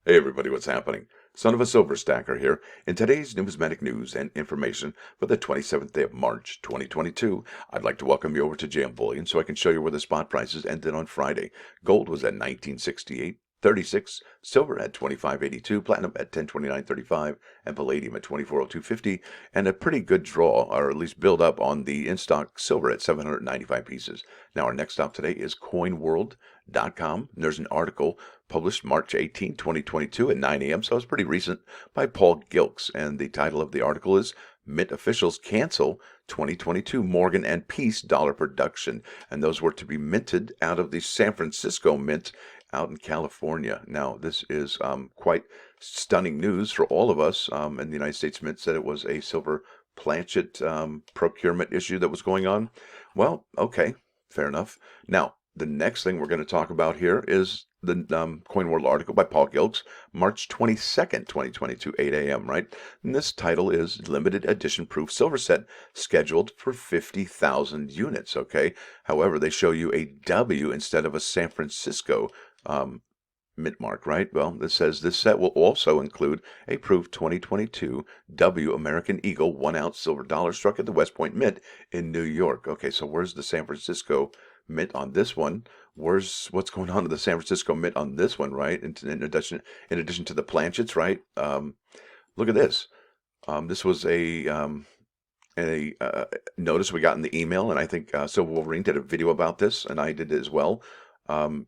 Hey everybody, what's happening? Son of a silver stacker here. In today's numismatic news and information for the 27th day of March 2022, I'd like to welcome you over to JM Bullion so I can show you where the spot prices ended on Friday. Gold was at 1968.36, silver at 25.82, platinum at 1029.35, and palladium at 2402.50, and a pretty good draw, or at least build up on the in-stock silver at 795 pieces. Now our next stop today is coinworld.com. There's an article published March 18, 2022 at 9 a.m., so it's pretty recent, by Paul Gilks. And the title of the article is Mint Officials Cancel 2022 Morgan and Peace Dollar Production. And those were to be minted out of the San Francisco Mint out in California. Now, this is quite stunning news for all of us. And the United States Mint said it was a silver planchet procurement issue that was going on. Well, okay, fair enough. Now, the next thing we're going to talk about here is the Coin World article by Paul Gilks, March 22nd, 2022, 8 a.m., right? And this title is Limited Edition Proof Silver Set scheduled for 50,000 units, okay? However, they show you a W instead of a San Francisco mint mark, right? Well, this says this set will also include a proof 2022 W American Eagle 1-ounce silver dollar struck at the West Point Mint in New York. Okay, so where's the San Francisco Mint on this one? What's going on to the San Francisco Mint on this one, right? In addition to the planchets, right? Look at this. This was a notice we got in the email, and I think Silver Wolverine did a video about this, and I did as well.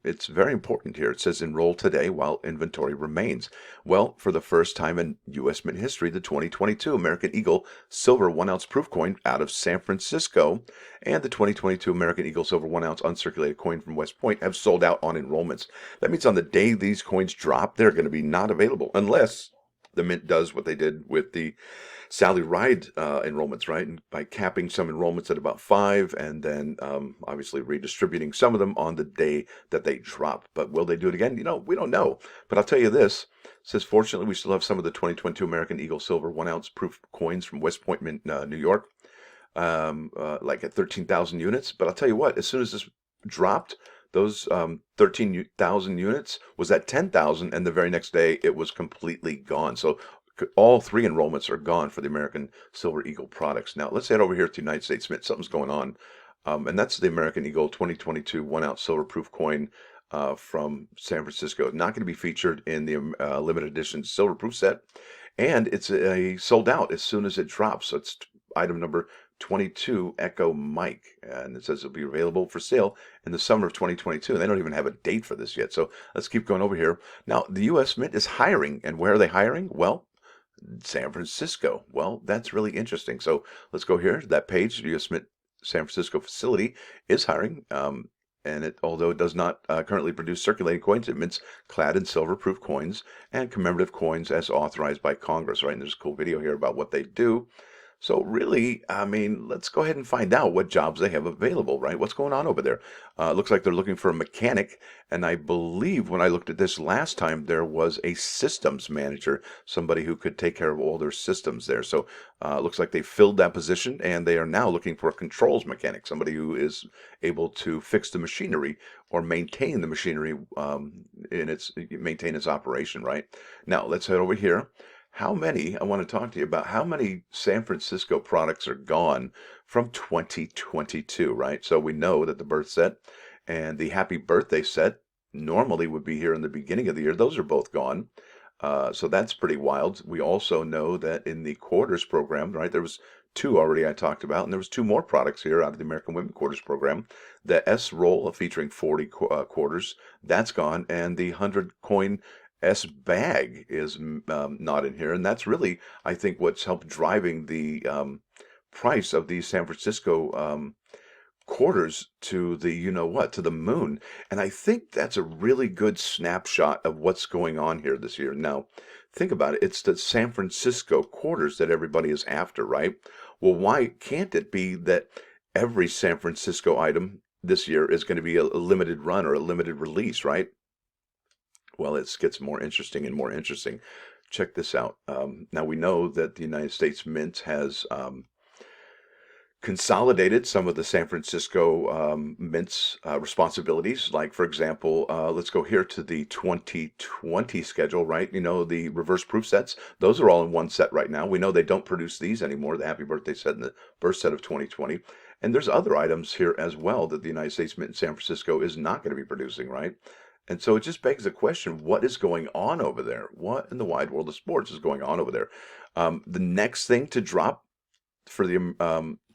It's very important here. It says enroll today while inventory remains. Well, for the first time in U.S. Mint history, the 2022 American Eagle Silver 1-ounce proof coin out of San Francisco and the 2022 American Eagle Silver 1-ounce uncirculated coin from West Point have sold out on enrollments. That means on the day these coins drop, they're going to be not available unless the Mint does what they did with the Sally Ride enrollments, right? And by capping some enrollments at about 5 and then obviously redistributing some of them on the day that they drop. But will they do it again? We don't know. But I'll tell you this. It says, fortunately, we still have some of the 2022 American Eagle Silver 1-ounce proof coins from West Point Mint, New York, like at 13,000 units. But I'll tell you what, as soon as this dropped, those 13,000 units was at 10,000, and the very next day it was completely gone. So all 3 enrollments are gone for the American Silver Eagle products. Now, let's head over here to the United States Mint. Something's going on. And that's the American Eagle 2022 1-ounce silver proof coin from San Francisco. Not going to be featured in the limited edition silver proof set. And it's sold out as soon as it drops. So it's item number 22 Echo Mike. And it says it'll be available for sale in the summer of 2022. And they don't even have a date for this yet. So let's keep going over here. Now, the U.S. Mint is hiring. And where are they hiring? Well, San Francisco. Well, that's really interesting. So let's go here. That page, the U.S. Mint San Francisco facility is hiring. And although it does not currently produce circulating coins, it mints clad in silver-proof coins and commemorative coins as authorized by Congress, right? And there's a cool video here about what they do. So really, I mean, let's go ahead and find out what jobs they have available, right? What's going on over there? Looks like they're looking for a mechanic, and I believe when I looked at this last time, there was a systems manager, somebody who could take care of all their systems there. So looks like they filled that position, and they are now looking for a controls mechanic, somebody who is able to fix the machinery or maintain the machinery maintain its operation, right? Now, let's head over here. I want to talk to you about how many San Francisco products are gone from 2022, right? So we know that the birth set and the happy birthday set normally would be here in the beginning of the year. Those are both gone. So that's pretty wild. We also know that in the quarters program, right, there was 2 already I talked about, and there was 2 more products here out of the American Women Quarters program. The S roll featuring 40 quarters, that's gone, and the 100 coin S bag is not in here, and that's really, I think, what's helped driving the price of these San Francisco quarters to the to the moon. And I think that's a really good snapshot of what's going on here this year. Now, think about it. It's the San Francisco quarters that everybody is after, right? Well, why can't it be that every San Francisco item this year is going to be a limited run or a limited release, right? Well, it gets more interesting and more interesting. Check this out. Now we know that the United States Mint has consolidated some of the San Francisco Mint's responsibilities. Like, for example, let's go here to the 2020 schedule, right? You know, the reverse proof sets, those are all in one set right now. We know they don't produce these anymore, the Happy Birthday set and the birth set of 2020. And there's other items here as well that the United States Mint in San Francisco is not going to be producing, right? And so it just begs the question, what is going on over there? What in the wide world of sports is going on over there? The next thing to drop for the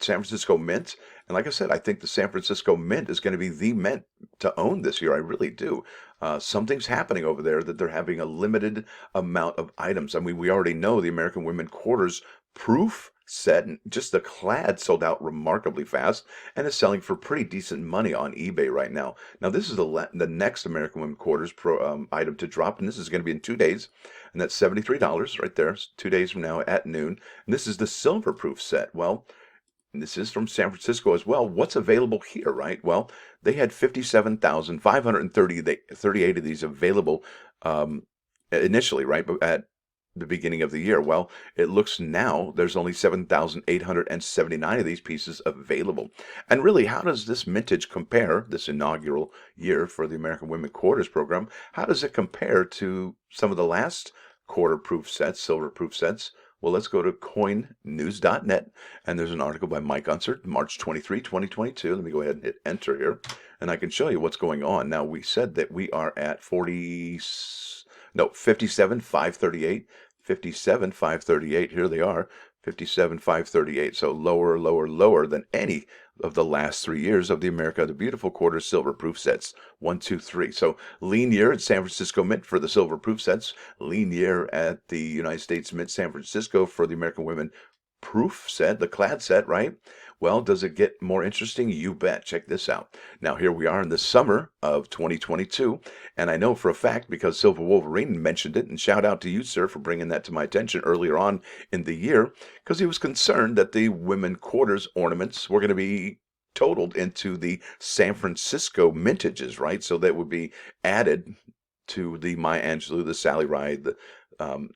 San Francisco Mint. And like I said, I think the San Francisco Mint is going to be the mint to own this year. I really do. Something's happening over there that they're having a limited amount of items. I mean, we already know the American Women Quarters proof set, and just the clad sold out remarkably fast and is selling for pretty decent money on eBay right now. Now, this is the next American Women Quarters item to drop, and this is going to be in 2 days, and that's $73 right there. It's 2 days from now at noon. And this is the silver proof set. Well, this is from San Francisco as well. What's available here, right? Well, they had 57,538 of these available initially, right? But at the beginning of the year. Well, it looks now there's only 7,879 of these pieces available. And really, how does this mintage compare, this inaugural year for the American Women Quarters program, how does it compare to some of the last quarter proof sets, silver proof sets? Well, let's go to coinnews.net, and there's an article by Mike Unsert, March 23, 2022. Let me go ahead and hit enter here, and I can show you what's going on. Now, we said that we are at 57,538. 57,538. Here they are, 57,538. So lower, lower, lower than any of the last 3 years of the America the Beautiful Quarter silver proof sets. 1, 2, 3. So lean year at San Francisco Mint for the silver proof sets. Lean year at the United States Mint San Francisco for the American Women proof set, the clad set, right? Well, does it get more interesting? You bet. Check this out. Now, here we are in the summer of 2022, and I know for a fact because Silver Wolverine mentioned it, and shout out to you, sir, for bringing that to my attention earlier on in the year, because he was concerned that the women quarters ornaments were going to be totaled into the San Francisco mintages, right? So that would be added to the Maya Angelou, the Sally Ride, the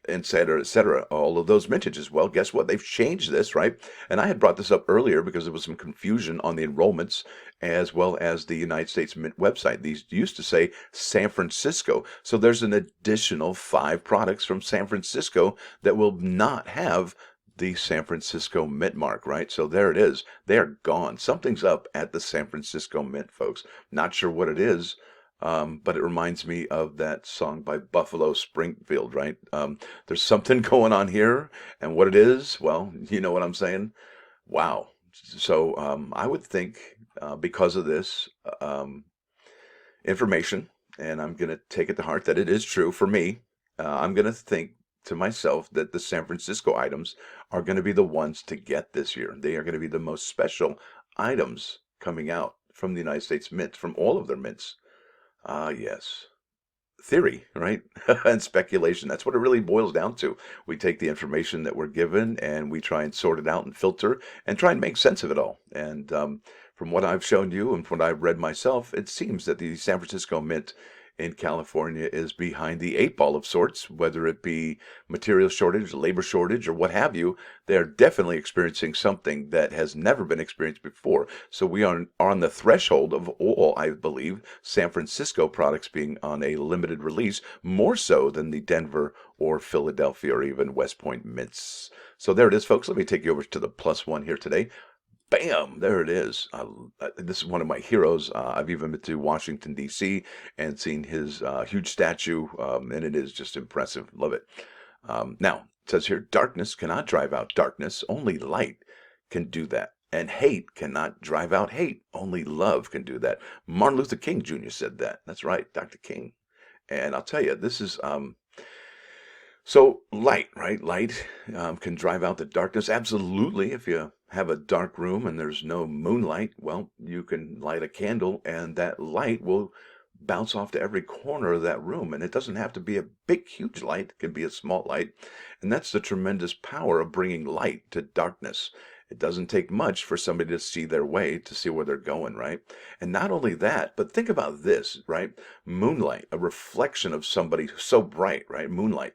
et cetera, all of those mintages. Well, guess what? They've changed this, right? And I had brought this up earlier because there was some confusion on the enrollments as well as the United States Mint website. These used to say San Francisco. So there's an additional 5 products from San Francisco that will not have the San Francisco Mint mark, right? So there it is. They are gone. Something's up at the San Francisco Mint, folks. Not sure what it is. But it reminds me of that song by Buffalo Springfield, right? There's something going on here, and what it is, well, you know what I'm saying? Wow. So I would think because of this information, and I'm going to take it to heart that it is true for me, I'm going to think to myself that the San Francisco items are going to be the ones to get this year. They are going to be the most special items coming out from the United States Mint, from all of their mints. Ah, yes. Theory, right? And speculation. That's what it really boils down to. We take the information that we're given and we try and sort it out and filter and try and make sense of it all. And from what I've shown you and from what I've read myself, it seems that the San Francisco Mint in California is behind the 8 ball of sorts, whether it be material shortage, labor shortage, or what have you. They're definitely experiencing something that has never been experienced before. So we are on the threshold of all, I believe, San Francisco products being on a limited release, more so than the Denver or Philadelphia or even West Point mints. So there it is, folks. Let me take you over to the +1 here today. Bam! There it is. This is one of my heroes. I've even been to Washington, D.C. and seen his huge statue, and it is just impressive. Love it. Now, it says here, darkness cannot drive out darkness. Only light can do that. And hate cannot drive out hate. Only love can do that. Martin Luther King Jr. said that. That's right, Dr. King. And I'll tell you, this is... So light, right? Light can drive out the darkness. Absolutely. If you have a dark room and there's no moonlight, well, you can light a candle and that light will bounce off to every corner of that room. And it doesn't have to be a big, huge light. It can be a small light. And that's the tremendous power of bringing light to darkness. It doesn't take much for somebody to see their way, to see where they're going, right? And not only that, but think about this, right? Moonlight, a reflection of somebody so bright, right? Moonlight.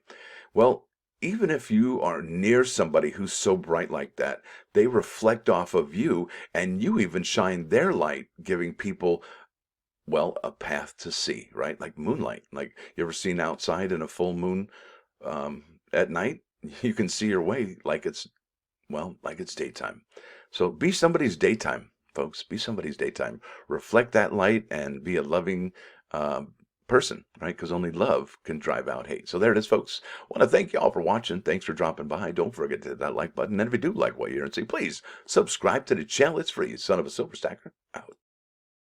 Well, even if you are near somebody who's so bright like that, they reflect off of you, and you even shine their light, giving people, well, a path to see, right? Like moonlight. Like, you ever seen outside in a full moon at night? You can see your way like it's, well, like it's daytime. So be somebody's daytime, folks. Be somebody's daytime. Reflect that light and be a loving um, person, right? Because only love can drive out hate. So there it is, folks. Want to thank y'all for watching. Thanks for dropping by. Don't forget to hit that like button. And if you do like what you hear and see, please subscribe to the channel. It's free. Son of a Silver Stacker out.